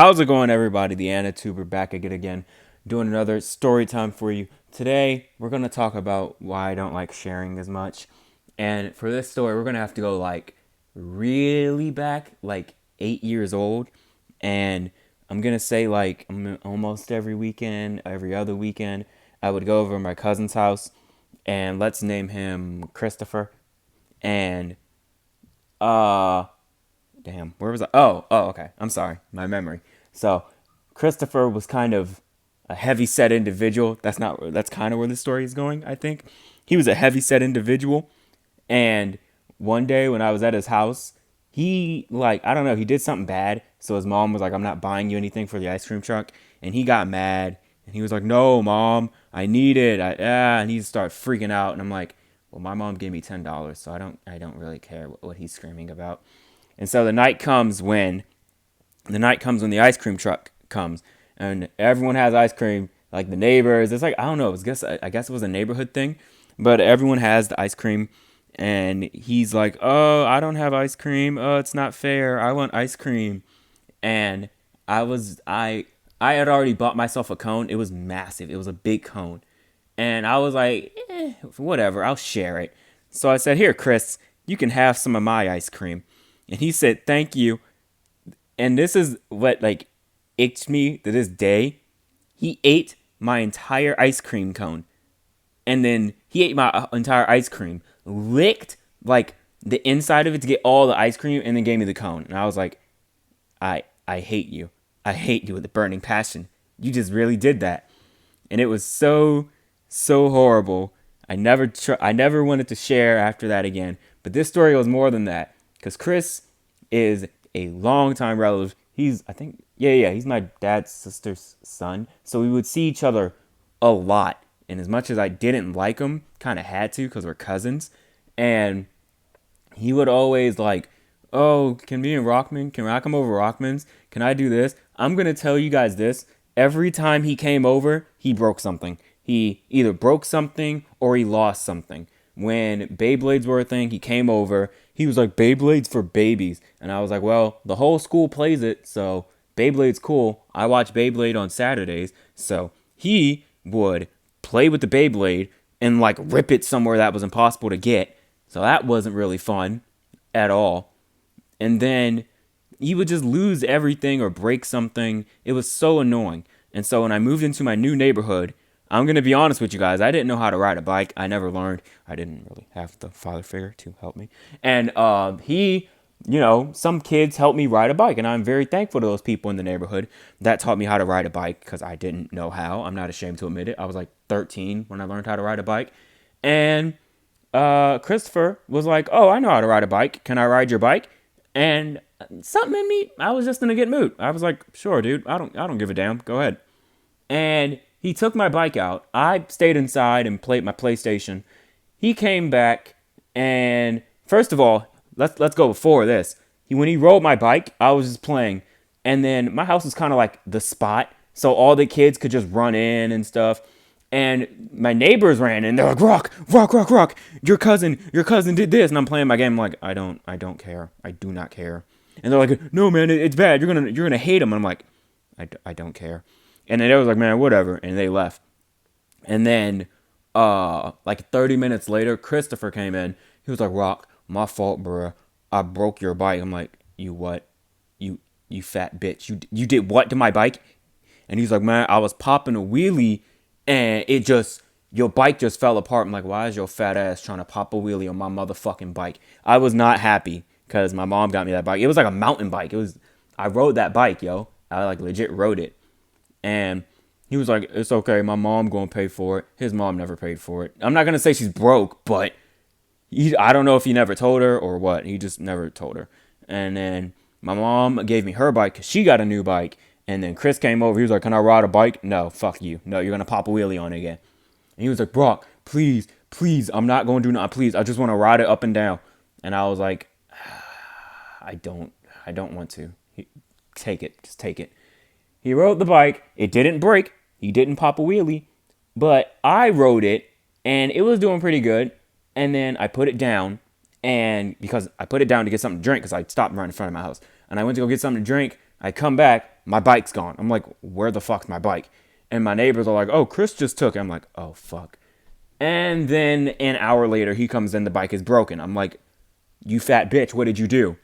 How's it going, everybody? The AnnaTuber back again, doing another story time for you. Today, we're going to talk about why I don't like sharing as much. And for this story, we're going to have to go like really back, like 8 years old. And I'm going to say like almost every weekend, every other weekend, I would go over to my cousin's house and let's name him Christopher. And uh damn, where was I? Oh, okay. I'm sorry, my memory. So, Christopher was kind of a heavy set individual. That's kind of where the story is going, I think. He was a heavy set individual, and one day when I was at his house, he like I don't know, he did something bad. So his mom was like, "I'm not buying you anything for the ice cream truck," and he got mad and he was like, "No, mom, I need it." And he started freaking out, and I'm like, "Well, my mom gave me $10, so I don't really care what he's screaming about." And so the night comes when the ice cream truck comes, and everyone has ice cream. Like the neighbors, it's like I don't know. I guess it was a neighborhood thing, but everyone has the ice cream, and he's like, "Oh, I don't have ice cream. Oh, it's not fair. I want ice cream." And I had already bought myself a cone. It was massive. It was a big cone, and I was like, whatever. I'll share it. So I said, "Here, Chris, you can have some of my ice cream." And he said, "Thank you." And this is what like itched me to this day. He ate my entire ice cream cone, and then he ate my entire ice cream, licked like the inside of it to get all the ice cream, and then gave me the cone. And I was like, I hate you. I hate you with a burning passion. You just really did that, and it was so horrible. I never wanted to share after that again. But this story was more than that, because Chris is a longtime relative. He's I think yeah, he's my dad's sister's son. So we would see each other a lot. And as much as I didn't like him, kind of had to because we're cousins. And he would always like, "Oh, can me and Rockman, can I come over Rockman's? Can I do this?" I'm gonna tell you guys this. Every time he came over, he broke something. He either broke something or he lost something. When Beyblades were a thing, he came over. He was like, "Beyblades for babies." And I was like, "Well, the whole school plays it, so Beyblade's cool. I watch Beyblade on Saturdays." So he would play with the Beyblade and like rip it somewhere that was impossible to get. So that wasn't really fun at all. And then he would just lose everything or break something. It was so annoying. And so when I moved into my new neighborhood, I'm going to be honest with you guys, I didn't know how to ride a bike. I never learned. I didn't really have the father figure to help me. And some kids helped me ride a bike. And I'm very thankful to those people in the neighborhood that taught me how to ride a bike because I didn't know how. I'm not ashamed to admit it. I was like 13 when I learned how to ride a bike. And Christopher was like, "Oh, I know how to ride a bike. Can I ride your bike?" And something in me, I was just in a good mood. I was like, "Sure, dude. I don't give a damn. Go ahead." And he took my bike out. I stayed inside and played my PlayStation. He came back, and first of all, let's go before this. When he rode my bike, I was just playing, and then my house was kind of like the spot, so all the kids could just run in and stuff. And my neighbors ran in. They're like, "Rock, rock, rock, rock! Your cousin did this." And I'm playing my game. I'm like, I don't care. I do not care. And they're like, "No, man, it's bad. You're gonna hate him." And I'm like, I don't care. And then they was like, "Man, whatever," and they left. And then, like 30 minutes later, Christopher came in. He was like, "Rock, my fault, bruh. I broke your bike." I'm like, "You what? You fat bitch. You did what to my bike?" And he's like, "Man, I was popping a wheelie, and your bike just fell apart." I'm like, "Why is your fat ass trying to pop a wheelie on my motherfucking bike?" I was not happy because my mom got me that bike. It was like a mountain bike. I rode that bike, yo. I like legit rode it. And he was like, "It's okay. My mom gonna pay for it." His mom never paid for it. I'm not gonna say she's broke, but I don't know if he never told her or what. He just never told her. And then my mom gave me her bike because she got a new bike. And then Chris came over. He was like, "Can I ride a bike?" "No, fuck you. No, you're gonna pop a wheelie on it again." And he was like, "Brock, please, please, I'm not going to do nothing. Please, I just want to ride it up and down." And I was like, I don't want to. Take it. Just take it. He rode the bike. It didn't break. He didn't pop a wheelie. But I rode it and it was doing pretty good. And then I put it down. And because I put it down to get something to drink because I stopped right in front of my house. And I went to go get something to drink. I come back, my bike's gone. I'm like, where the fuck's my bike? And my neighbors are like, oh, Chris just took it. I'm like, oh, fuck. And then an hour later, he comes in, the bike is broken. I'm like, you fat bitch, what did you do?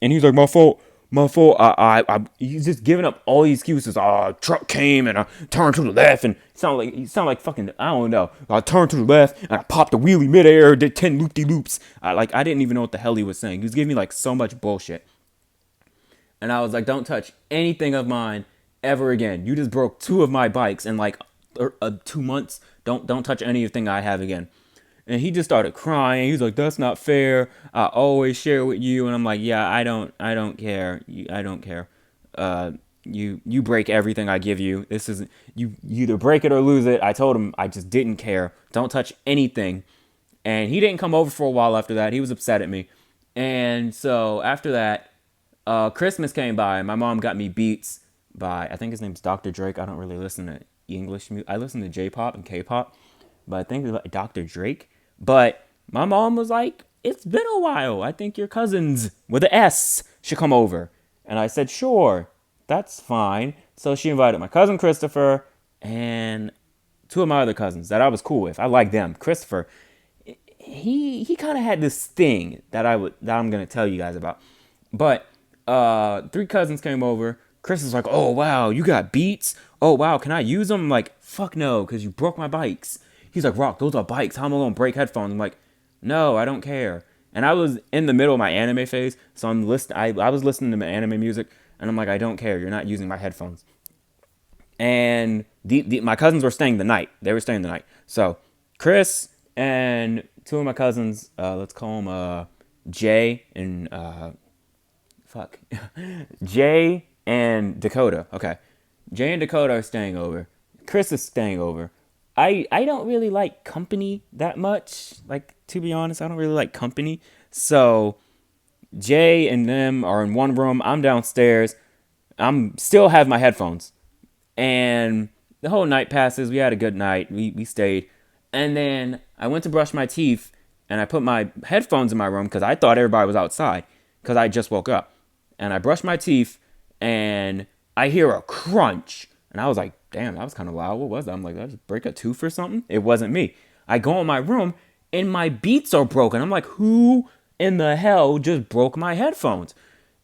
And he's like, my fault. My fault. He's just giving up all these excuses. Truck came and I turned to the left and sound like fucking, I don't know. I turned to the left and I popped a wheelie midair, did 10 loop-de-loops. I didn't even know what the hell he was saying. He was giving me like so much bullshit. And I was like, don't touch anything of mine ever again. You just broke two of my bikes in like 2 months. Don't touch anything I have again. And he just started crying. He's like, that's not fair. I always share with you. And I'm like, yeah, I don't care. I don't care. You break everything I give you. This isn't, you either break it or lose it. I told him I just didn't care. Don't touch anything. And he didn't come over for a while after that. He was upset at me. And so after that, Christmas came by. My mom got me Beats by, I think his name's Dr. Drake. I don't really listen to English music. I listen to J-pop and K-pop, but I think it's like Dr. Drake. But my mom was like, it's been a while. I think your cousins with an S should come over. And I said, sure, that's fine. So she invited my cousin Christopher and two of my other cousins that I was cool with. I like them. Christopher, he kind of had this thing that I'm gonna tell you guys about. But three cousins came over. Chris is like, oh wow, you got Beats? Oh wow, can I use them? I'm like, fuck no, because you broke my bikes. He's like, Rock, those are bikes. How am I gonna break headphones? I'm like, no, I don't care. And I was in the middle of my anime phase, so I'm listening. I was listening to my anime music, and I'm like, I don't care. You're not using my headphones. And my cousins were staying the night. They were staying the night. So Chris and two of my cousins, let's call them Jay and fuck, Jay and Dakota. Okay, Jay and Dakota are staying over. Chris is staying over. I don't really like company that much. Like, to be honest, I don't really like company. So Jay and them are in one room. I'm downstairs. I'm still have my headphones. And the whole night passes. We had a good night. We stayed. And then I went to brush my teeth and I put my headphones in my room because I thought everybody was outside because I just woke up. And I brushed my teeth and I hear a crunch. And I was like, damn, that was kind of loud. What was that? I'm like, did I just break a tooth or something? It wasn't me. I go in my room and my Beats are broken. I'm like, who in the hell just broke my headphones?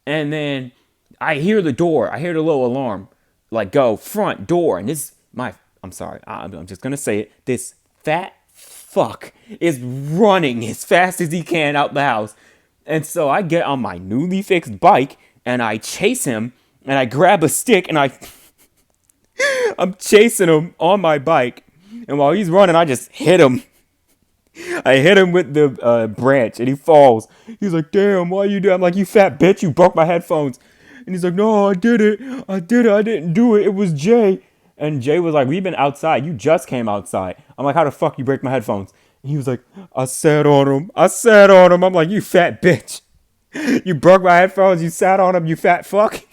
And then I hear the door. I hear the little alarm, like go front door. And I'm sorry. I'm just going to say it. This fat fuck is running as fast as he can out the house. And so I get on my newly fixed bike and I chase him and I grab a stick and I'm chasing him on my bike. And while he's running, I just hit him. I hit him with the branch and he falls. He's like, damn, why you do? I'm like, you fat bitch, you broke my headphones. And he's like, no, I did it. I didn't do it. It was Jay. And Jay was like, we've been outside. You just came outside. I'm like, how the fuck you break my headphones? And he was like, I sat on him. I'm like, you fat bitch. You broke my headphones. You sat on him, you fat fuck.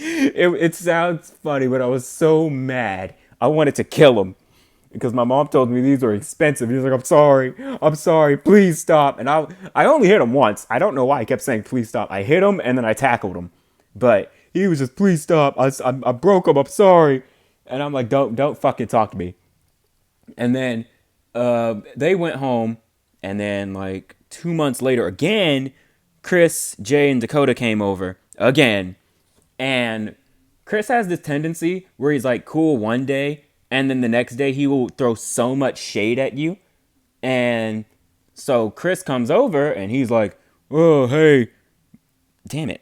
It sounds funny, but I was so mad. I wanted to kill him because my mom told me these were expensive. He was like, I'm sorry, please stop. And I only hit him once. I don't know why I kept saying, please stop. I hit him and then I tackled him. But he was just, please stop. I broke him. I'm sorry. And I'm like, don't fucking talk to me. And then they went home. And then like 2 months later, again, Chris, Jay, and Dakota came over again. And Chris has this tendency where he's like cool one day. And then the next day he will throw so much shade at you. And so Chris comes over and he's like, oh, hey, damn it.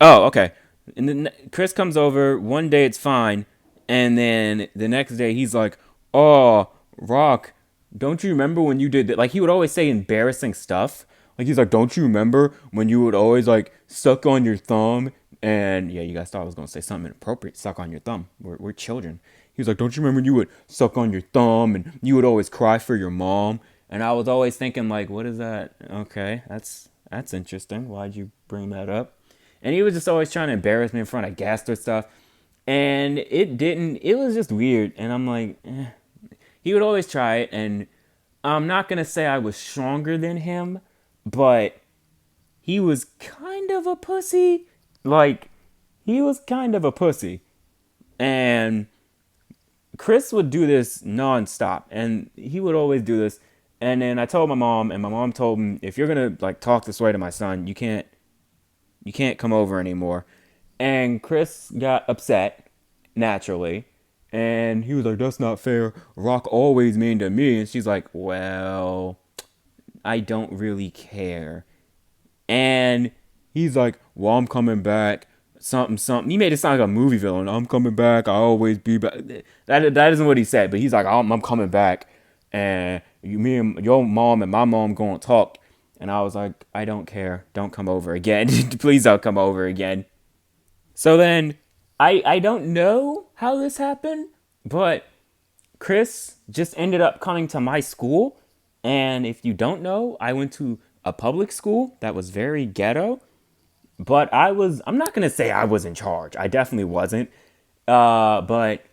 Oh, okay. And then Chris comes over. One day it's fine. And then the next day he's like, oh, Rock, don't you remember when you did that? Like, he would always say embarrassing stuff. Like, he's like, don't you remember when you would always, like, suck on your thumb? And, yeah, you guys thought I was going to say something inappropriate. Suck on your thumb. We're children. He was like, don't you remember when you would suck on your thumb and you would always cry for your mom? And I was always thinking, like, what is that? Okay, that's interesting. Why'd you bring that up? And he was just always trying to embarrass me in front of guests or stuff. And it was just weird. And I'm like, eh. He would always try it. And I'm not going to say I was stronger than him, but he was kind of a pussy. Like, he was kind of a pussy. And Chris would do this nonstop, and he would always do this. And then I told my mom, and my mom told him, if you're gonna like talk this way to my son, you can't come over anymore. And Chris got upset naturally, and he was like, "That's not fair. Rock always mean to me." And she's like, "Well, I don't really care." And he's like, "Well, I'm coming back." Something, something. He made it sound like a movie villain. I'm coming back. I always be back. That isn't what he said, but he's like, I'm coming back, and me and your mom and my mom going to talk. And I was like, I don't care. Don't come over again. Please don't come over again. So then, I don't know how this happened, but Chris just ended up coming to my school. And if you don't know, I went to a public school that was very ghetto. But I'm not going to say I was in charge. I definitely wasn't. But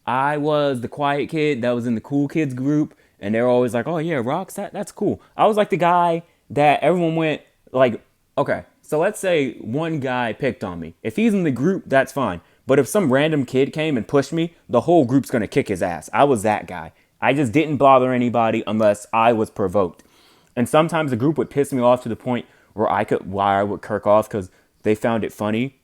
I was the quiet kid that was in the cool kids group. And they're always like, oh, yeah, Rocks, that's cool. I was like the guy that everyone went, like, okay, so let's say one guy picked on me. If he's in the group, that's fine. But if some random kid came and pushed me, the whole group's going to kick his ass. I was that guy. I just didn't bother anybody unless I was provoked. And sometimes the group would piss me off to the point why I would kirk off because they found it funny.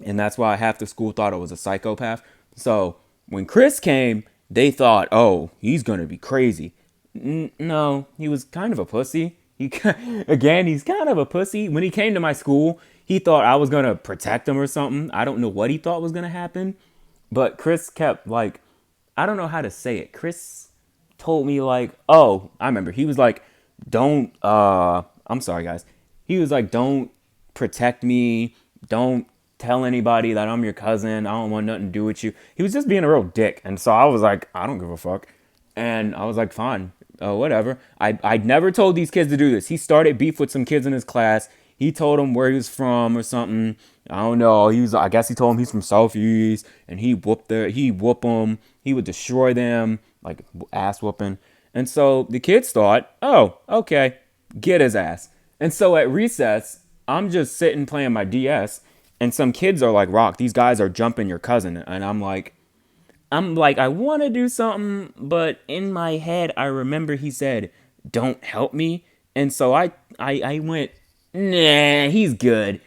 And that's why half the school thought I was a psychopath. So when Chris came, they thought, oh, he's going to be crazy. No, he was kind of a pussy. Again, he's kind of a pussy. When he came to my school, he thought I was going to protect him or something. I don't know what he thought was going to happen. But Chris kept like, I don't know how to say it. Chris told me like, oh, I remember. He was like, don't, I'm sorry, guys. He was like, don't protect me. Don't tell anybody that I'm your cousin. I don't want nothing to do with you. He was just being a real dick. And so I was like, I don't give a fuck. And I was like, fine, whatever. I'd never told these kids to do this. He started beef with some kids in his class. He told them where he was from or something. I don't know. I guess he told him he's from Southeast, and he whoop them. He would destroy them, like ass whooping. And so the kids thought, oh, okay, get his ass. And so at recess, I'm just sitting playing my DS, and some kids are like, Rock, these guys are jumping your cousin. And I'm like, I want to do something, but in my head, I remember he said, don't help me. And so I went, nah, he's good.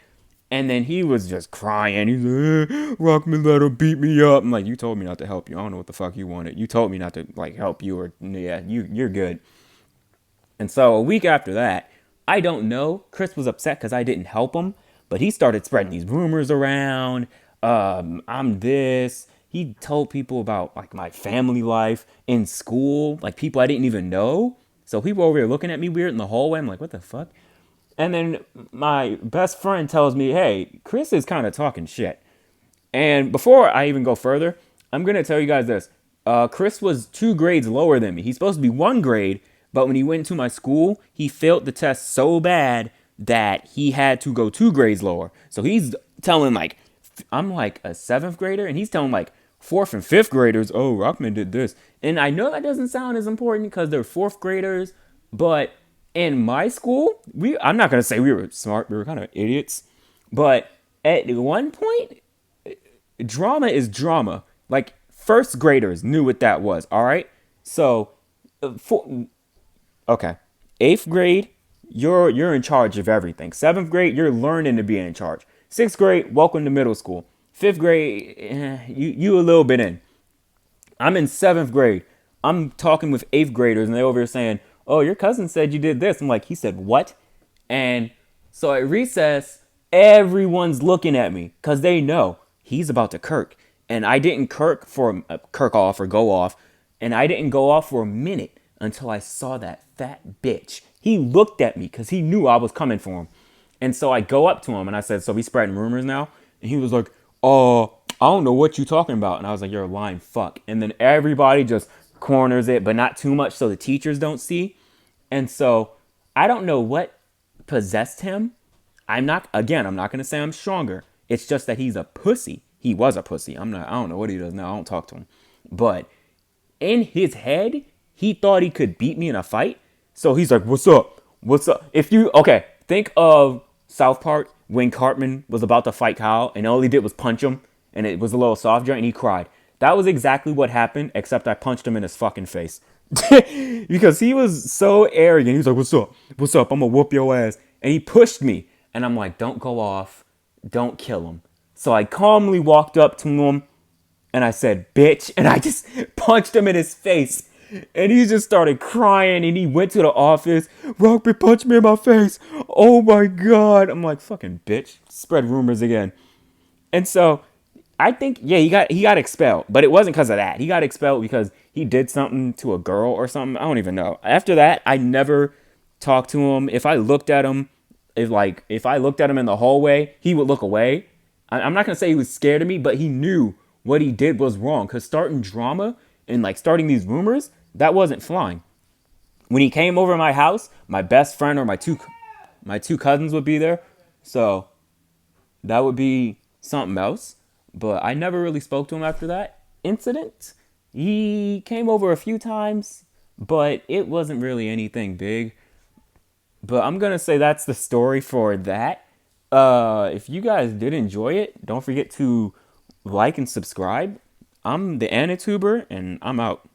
And then he was just crying. He's like, Rockman, let him beat me up. I'm like, you told me not to help you. I don't know what the fuck you wanted. You told me not to like help you, or yeah, you're good. And so a week after that, I don't know. Chris was upset because I didn't help him, but he started spreading these rumors around. I'm this. He told people about like my family life in school, like people I didn't even know. So people over here looking at me weird in the hallway. I'm like, what the fuck? And then my best friend tells me, hey, Chris is kind of talking shit. And before I even go further, I'm going to tell you guys this. Chris was 2 grades lower than me. He's supposed to be 1 grade, but when he went to my school, he failed the test so bad that he had to go 2 grades lower. So he's telling like, I'm like a 7th grader, and he's telling like 4th and 5th graders, oh, Rockman did this. And I know that doesn't sound as important because they're 4th graders, but in my school, I'm not going to say we were smart. We were kind of idiots. But at one point, drama is drama. Like, 1st graders knew what that was, all right? So, okay. 8th grade, you're in charge of everything. 7th grade, you're learning to be in charge. 6th grade, welcome to middle school. 5th grade, you a little bit in. I'm in 7th grade. I'm talking with 8th graders, and they're over here saying, oh, your cousin said you did this. I'm like, he said what? And so at recess, everyone's looking at me because they know he's about to kirk. And I didn't kirk off or go off. And I didn't go off for a minute until I saw that fat bitch. He looked at me because he knew I was coming for him. And so I go up to him and I said, so we spreading rumors now? And he was like, oh, I don't know what you talking about. And I was like, you're a lying fuck. And then everybody just corners it, but not too much so the teachers don't see. And so I don't know what possessed him. I'm not going to say I'm stronger. It's just that he's a pussy. He was a pussy. I don't know what he does now. I don't talk to him. But in his head, he thought he could beat me in a fight. So he's like, what's up? What's up? Okay, think of South Park when Cartman was about to fight Kyle and all he did was punch him and it was a little soft joint and he cried. That was exactly what happened, except I punched him in his fucking face. Because he was so arrogant. He was like, "What's up? What's up? I'm gonna whoop your ass." And he pushed me. And I'm like, "Don't go off. Don't kill him." So I calmly walked up to him and I said, "Bitch." And I just punched him in his face. And he just started crying and he went to the office. "Rockby punched me in my face. Oh my God." I'm like, "Fucking bitch." Spread rumors again. And so I think, yeah, he got expelled, but it wasn't because of that. He got expelled because he did something to a girl or something. I don't even know. After that, I never talked to him. If I looked at him, if I looked at him in the hallway, he would look away. I'm not gonna say he was scared of me, but he knew what he did was wrong. Cause starting drama and like starting these rumors, that wasn't flying. When he came over to my house, my best friend or my two cousins would be there, so that would be something else. But I never really spoke to him after that incident. He came over a few times, but it wasn't really anything big. But I'm gonna say that's the story for that. If you guys did enjoy it, don't forget to like and subscribe. I'm the Anituber, and I'm out.